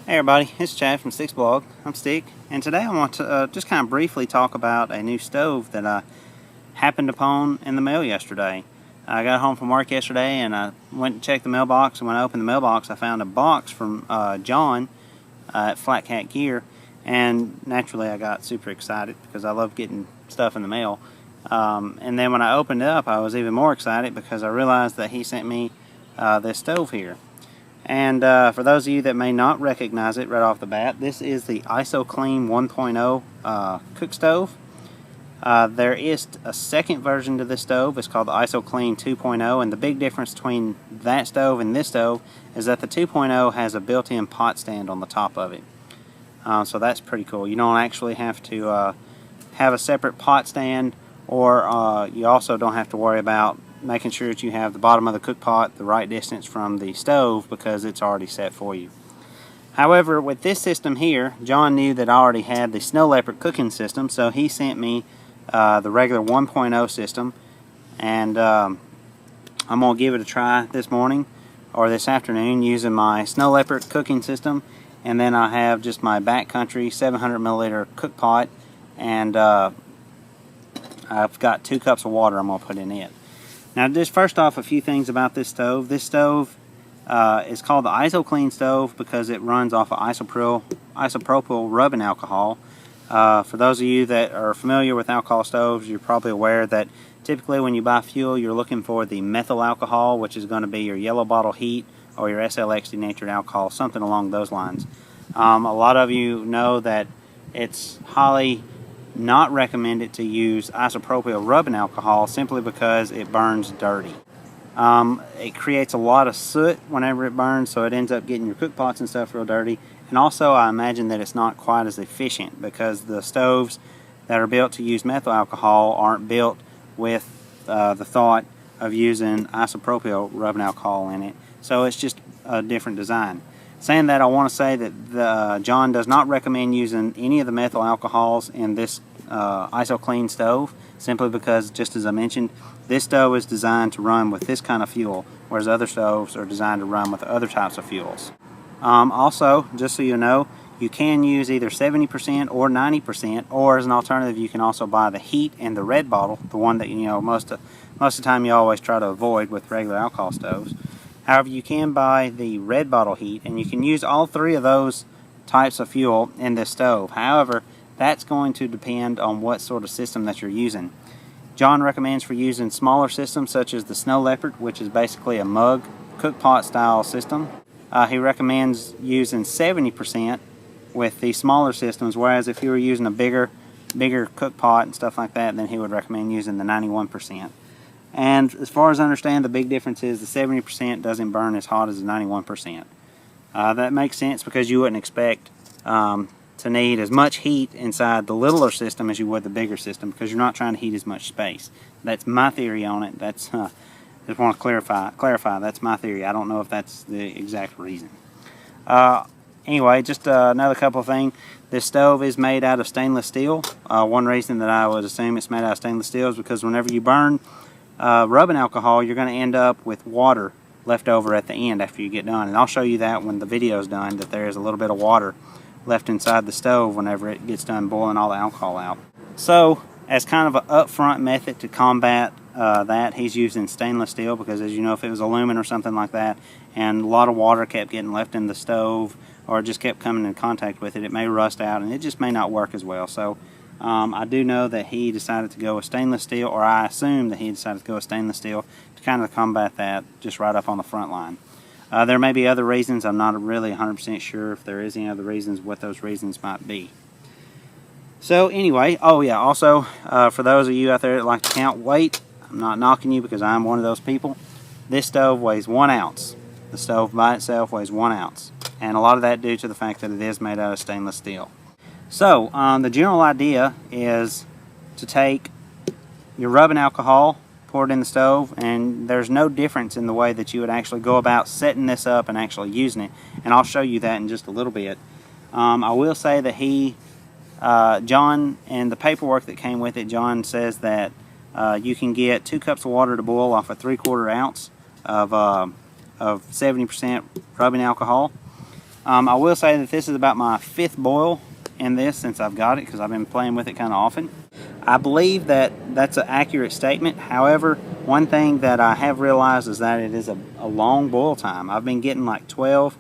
Hey everybody, it's Chad from Sticks Blog. I'm Stick, and today I want to just kind of briefly talk about a new stove that I happened upon in the mail yesterday. I got home from work yesterday and I went and checked the mailbox, and when I opened the mailbox I found a box from John at Flat Cat Gear, and naturally I got super excited because I love getting stuff in the mail. And then when I opened it up I was even more excited because I realized that he sent me this stove here. And for those of you that may not recognize it right off the bat, this is the IsoClean 1.0 cook stove. There is a second version to this stove. It's called the IsoClean 2.0, and the big difference between that stove and this stove is that the 2.0 has a built-in pot stand on the top of it. So that's pretty cool. You don't actually have to have a separate pot stand, or you also don't have to worry about making sure that you have the bottom of the cook pot the right distance from the stove because it's already set for you. However, with this system here, John knew that I already had the Snow Leopard cooking system, so he sent me the regular 1.0 system, and I'm going to give it a try this morning or this afternoon using my Snow Leopard cooking system. And then I have just my Backcountry 700 milliliter cook pot, and I've got 2 cups of water I'm going to put in it. Now, just first off, a few things about this stove. This stove is called the IsoClean stove because it runs off of isopropyl rubbing alcohol. For those of you that are familiar with alcohol stoves, you're probably aware that typically when you buy fuel, you're looking for the methyl alcohol, which is going to be your yellow bottle heat or your SLX denatured alcohol, something along those lines. A lot of you know that it's highly not recommended to use isopropyl rubbing alcohol simply because it burns dirty. It creates a lot of soot whenever it burns, so it ends up getting your cook pots and stuff real dirty. And also I imagine that it's not quite as efficient because the stoves that are built to use methyl alcohol aren't built with the thought of using isopropyl rubbing alcohol in it, so it's just a different design. Saying that, I want to say that John does not recommend using any of the methyl alcohols in this IsoClean stove, simply because, just as I mentioned, this stove is designed to run with this kind of fuel, whereas other stoves are designed to run with other types of fuels. Also, just so you know, you can use either 70% or 90%, or as an alternative, you can also buy the heat and the red bottle, the one that most of the time you always try to avoid with regular alcohol stoves. However, you can buy the red bottle heat, and you can use all 3 of those types of fuel in this stove. However, that's going to depend on what sort of system that you're using. John recommends for using smaller systems such as the Snow Leopard, which is basically a mug cook pot style system. He recommends using 70% with the smaller systems, whereas if you were using a bigger cook pot and stuff like that, then he would recommend using the 91%. And as far as I understand, the big difference is the 70% doesn't burn as hot as the 91%. That makes sense because you wouldn't expect to need as much heat inside the littler system as you would the bigger system, because you're not trying to heat as much space. That's my theory on it. That's just want to clarify. That's my theory. I don't know if that's the exact reason. Anyway, just another couple of things. This stove is made out of stainless steel. One reason that I would assume it's made out of stainless steel is because whenever you burn rubbing alcohol, you're going to end up with water left over at the end after you get done. And I'll show you that when the video is done, that there is a little bit of water left inside the stove whenever it gets done boiling all the alcohol out. So, as kind of an upfront method to combat that, he's using stainless steel because, as you know, if it was aluminum or something like that and a lot of water kept getting left in the stove or it just kept coming in contact with it, it may rust out and it just may not work as well. So I do know that he decided to go with stainless steel, or I assume that he decided to go with stainless steel to kind of combat that just right up on the front line. There may be other reasons. I'm not really 100% sure if there is any other reasons, what those reasons might be. So anyway, oh yeah, also for those of you out there that like to count weight, I'm not knocking you because I'm one of those people. This stove weighs 1 ounce. The stove by itself weighs 1 ounce. And a lot of that due to the fact that it is made out of stainless steel. So the general idea is to take your rubbing alcohol, pour it in the stove, and there's no difference in the way that you would actually go about setting this up and actually using it, and I'll show you that in just a little bit. I will say that John, and the paperwork that came with it, John says that you can get 2 cups of water to boil off a 3/4 ounce of 70% rubbing alcohol. I will say that this is about my 5th boil in this since I've got it, because I've been playing with it kind of often. I believe that that's an accurate statement. However, one thing that I have realized is that it is a long boil time. I've been getting like 12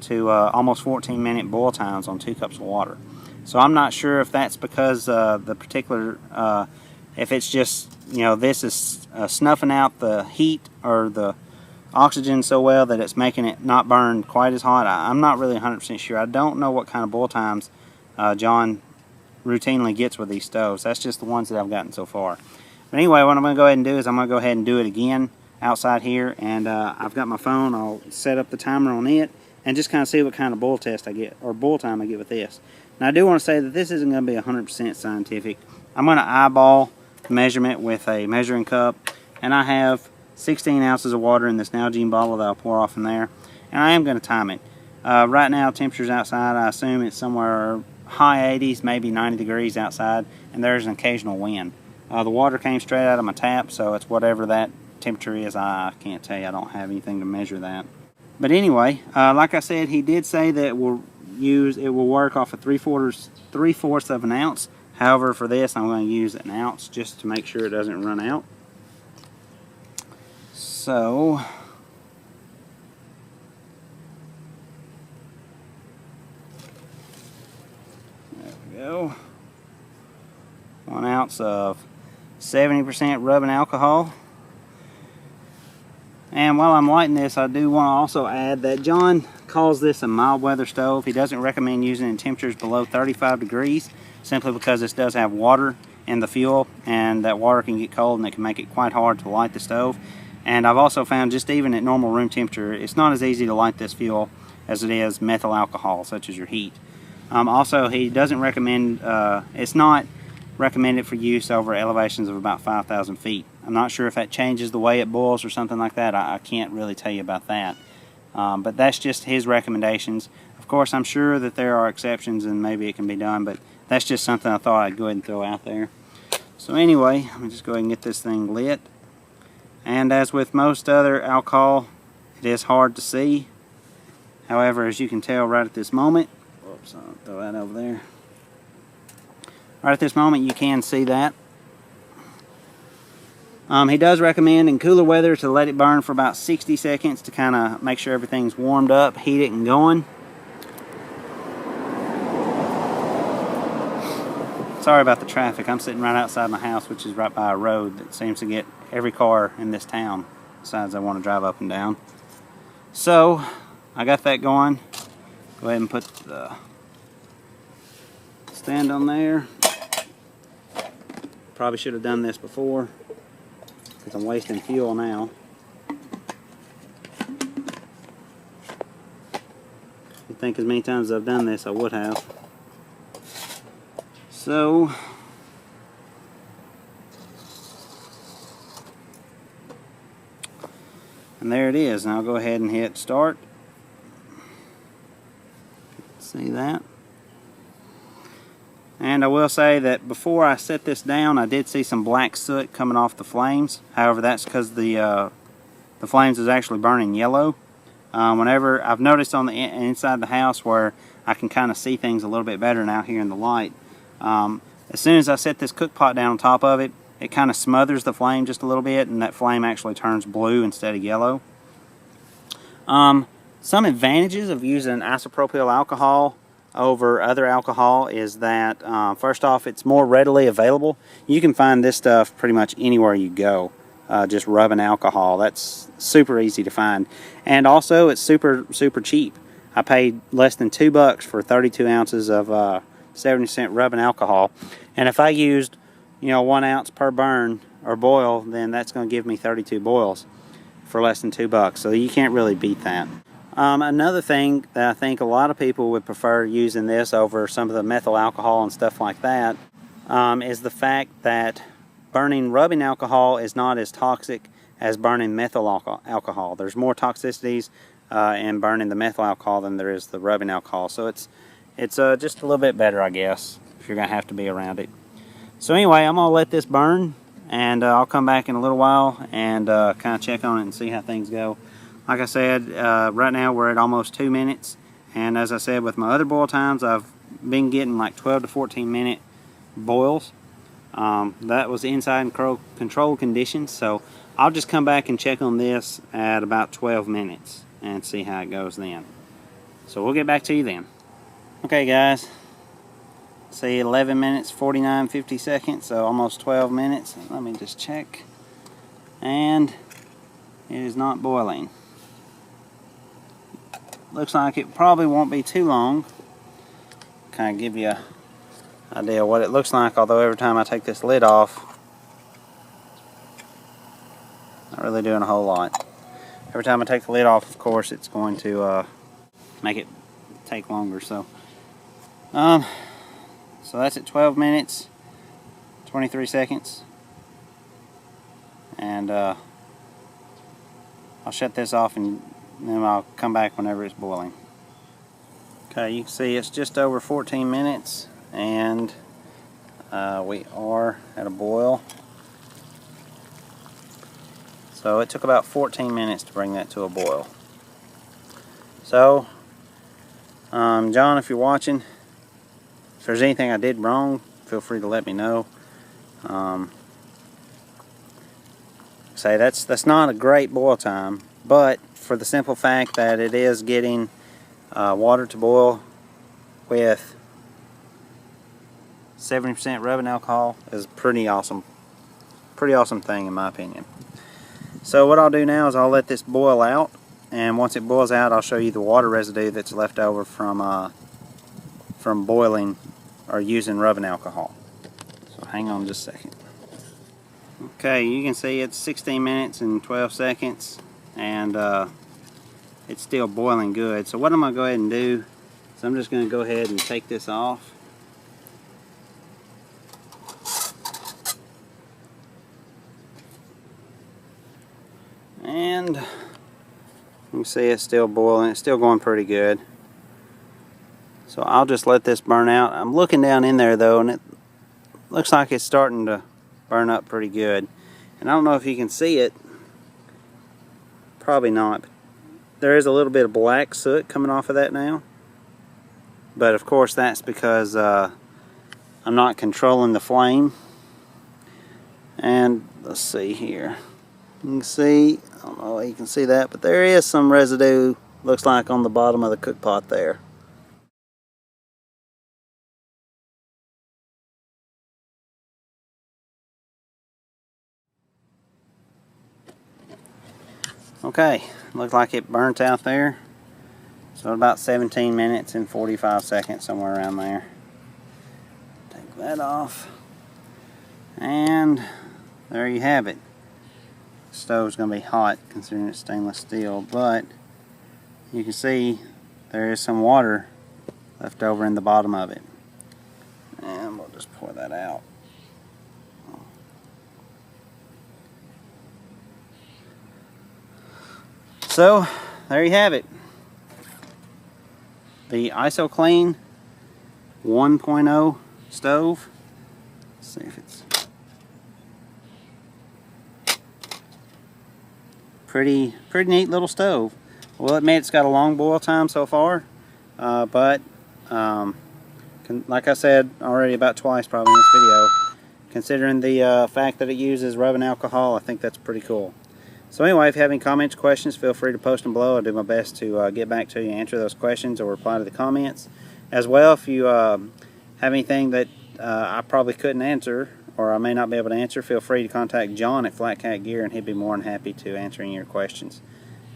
to almost 14-minute boil times on 2 cups of water. So I'm not sure if that's because the particular, if it's just, this is snuffing out the heat or the oxygen so well that it's making it not burn quite as hot. I'm not really 100% sure. I don't know what kind of boil times John routinely gets with these stoves. That's just the ones that I've gotten so far. But anyway, what I'm going to go ahead and do is I'm going to go ahead and do it again outside here, and I've got my phone. I'll set up the timer on it and just kind of see what kind of boil test I get, or boil time I get with this. Now I do want to say that this isn't going to be 100% scientific. I'm going to eyeball the measurement with a measuring cup, and I have 16 ounces of water in this Nalgene bottle that I'll pour off in there, and I am going to time it. Right now, temperatures outside, I assume it's somewhere high 80s, maybe 90 degrees outside, and there's an occasional wind. The water came straight out of my tap, so it's whatever that temperature is. I can't tell you. I don't have anything to measure that. But anyway, like I said, he did say that it will work off of 3/4 of an ounce. However, for this, I'm going to use an ounce just to make sure it doesn't run out. So, there we go. 1 ounce of 70% rubbing alcohol. And while I'm lighting this, I do want to also add that John calls this a mild weather stove. He doesn't recommend using it in temperatures below 35 degrees, simply because this does have water in the fuel, and that water can get cold and it can make it quite hard to light the stove. And I've also found, just even at normal room temperature, it's not as easy to light this fuel as it is methyl alcohol, such as your heat. Also, he doesn't recommend, it's not recommended for use over elevations of about 5,000 feet. I'm not sure if that changes the way it boils or something like that. I can't really tell you about that. But that's just his recommendations. Of course, I'm sure that there are exceptions and maybe it can be done, but that's just something I thought I'd go ahead and throw out there. So anyway, let me just go ahead and get this thing lit. And as with most other alcohol, it is hard to see. However, as you can tell right at this moment, whoops, I'll throw that over there. Right at this moment, you can see that. He does recommend in cooler weather to let it burn for about 60 seconds to kind of make sure everything's warmed up, heat it, and going. Sorry about the traffic. I'm sitting right outside my house, which is right by a road that seems to get every car in this town decides I want to drive up and down. So I got that going. Go ahead and put the stand on there. Probably should have done this before because I'm wasting fuel now. You'd think as many times as I've done this I would have. So and there it is. And I'll go ahead and hit start. See that? And I will say that before I set this down, I did see some black soot coming off the flames. However, that's because the flames is actually burning yellow. Whenever I've noticed on the inside the house where I can kind of see things a little bit better now here in the light. As soon as I set this cook pot down on top of it, it kind of smothers the flame just a little bit, and that flame actually turns blue instead of yellow. Some advantages of using isopropyl alcohol over other alcohol is that first off, it's more readily available. You can find this stuff pretty much anywhere you go. Just rubbing alcohol, that's super easy to find, and also it's super cheap. I paid less than $2 for 32 ounces of 70% rubbing alcohol, and if I used 1 ounce per burn or boil, then that's going to give me 32 boils for less than $2, so you can't really beat that. Another thing that I think a lot of people would prefer using this over some of the methyl alcohol and stuff like that is the fact that burning rubbing alcohol is not as toxic as burning methyl alcohol. There's more toxicities in burning the methyl alcohol than there is the rubbing alcohol, so it's just a little bit better, I guess, if you're going to have to be around it. So anyway, I'm going to let this burn, and I'll come back in a little while and kind of check on it and see how things go. Like I said, right now we're at almost 2 minutes, And as I said, with my other boil times, I've been getting like 12 to 14 minute boils. That was inside and control conditions, so I'll just come back and check on this at about 12 minutes and see how it goes then. So we'll get back to you then. Okay guys, see 11 minutes 49-50 seconds, so almost 12 minutes. Let me just check. And it is not boiling. Looks like it probably won't be too long. Kind of give you an idea of what it looks like, although every time I take this lid off, not really doing a whole lot. Every time I take the lid off, of course, it's going to make it take longer. So that's at 12 minutes 23 seconds, and I'll shut this off and then I'll come back whenever it's boiling. Okay, you can see it's just over 14 minutes and we are at a boil. So it took about 14 minutes to bring that to a boil. So, John, if you're watching, if there's anything I did wrong, feel free to let me know. Say that's not a great boil time, but for the simple fact that it is getting water to boil with 70% rubbing alcohol is a pretty awesome thing in my opinion. So what I'll do now is I'll let this boil out, and once it boils out, I'll show you the water residue that's left over from boiling or using rubbing alcohol. So hang on just a second. Okay, you can see it's 16 minutes and 12 seconds, and it's still boiling good. So what I'm going to go ahead and do is I'm just going to go ahead and take this off. And you can see it's still boiling. It's still going pretty good. So I'll just let this burn out. I'm looking down in there though, and it looks like it's starting to burn up pretty good. And I don't know if you can see it. Probably not. There is a little bit of black soot coming off of that now. But of course that's because I'm not controlling the flame. And let's see here. You can see, I don't know if you can see that, but there is some residue, looks like, on the bottom of the cook pot there. Okay, looks like it burnt out there. So about 17 minutes and 45 seconds, somewhere around there. Take that off. And there you have it. The stove's going to be hot considering it's stainless steel, but you can see there is some water left over in the bottom of it. And we'll just pour that out. So there you have it. The IsoClean 1.0 stove. Let's see if it's pretty neat little stove. Well, admit it's got a long boil time so far, but like I said already about twice probably in this video, considering the fact that it uses rubbing alcohol, I think that's pretty cool. So anyway, if you have any comments, questions, feel free to post them below. I'll do my best to get back to you, answer those questions, or reply to the comments. As well, if you have anything that I probably couldn't answer, or I may not be able to answer, feel free to contact John at Flat Cat Gear, and he'd be more than happy to answer any of your questions.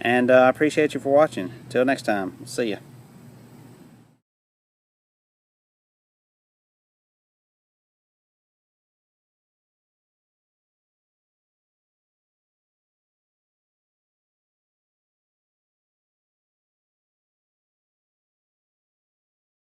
And I appreciate you for watching. Till next time, see ya.